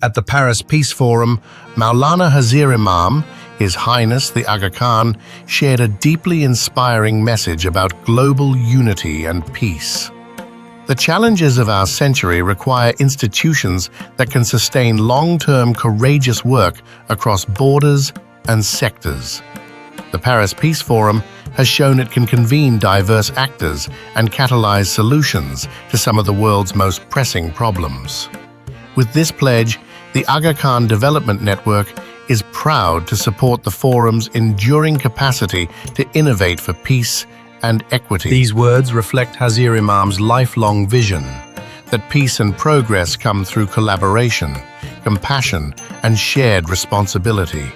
At the Paris Peace Forum, Mawlana Hazar Imam, His Highness the Aga Khan, shared a deeply inspiring message about global unity and peace. The challenges of our century require institutions that can sustain long-term courageous work across borders and sectors. The Paris Peace Forum has shown it can convene diverse actors and catalyze solutions to some of the world's most pressing problems. With this pledge, the Aga Khan Development Network is proud to support the forum's enduring capacity to innovate for peace and equity. These words reflect Hazar Imam's lifelong vision that peace and progress come through collaboration, compassion, and shared responsibility.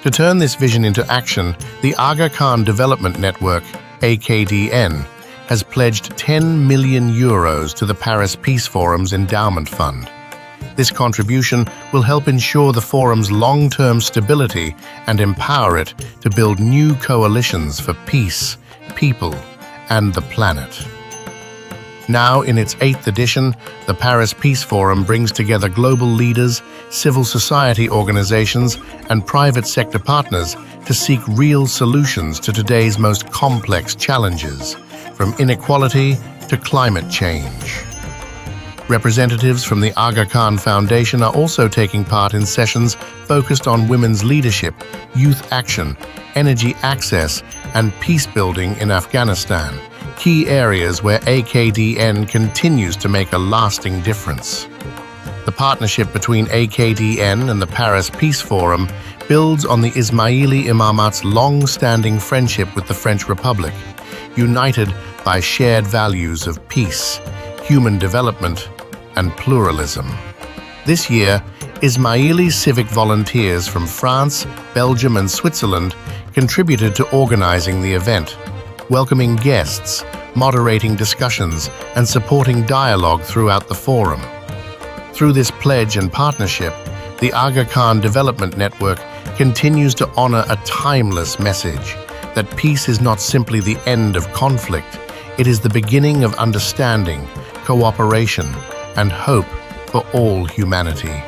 To turn this vision into action, the Aga Khan Development Network, AKDN, has pledged €10 million to the Paris Peace Forum's endowment fund. This contribution will help ensure the forum's long-term stability and empower it to build new coalitions for peace, people, and the planet. Now, in its 8th edition, the Paris Peace Forum brings together global leaders, civil society organizations, and private sector partners to seek real solutions to today's most complex challenges, from inequality to climate change. Representatives from the Aga Khan Foundation are also taking part in sessions focused on women's leadership, youth action, energy access, and peace building in Afghanistan, key areas where AKDN continues to make a lasting difference. The partnership between AKDN and the Paris Peace Forum builds on the Ismaili Imamat's long-standing friendship with the French Republic, united by shared values of peace, human development, and pluralism. This year, Ismaili civic volunteers from France, Belgium, and Switzerland contributed to organizing the event, welcoming guests, moderating discussions, and supporting dialogue throughout the forum. Through this pledge and partnership, the Aga Khan Development Network continues to honor a timeless message that peace is not simply the end of conflict, it is the beginning of understanding, cooperation, and hope for all humanity.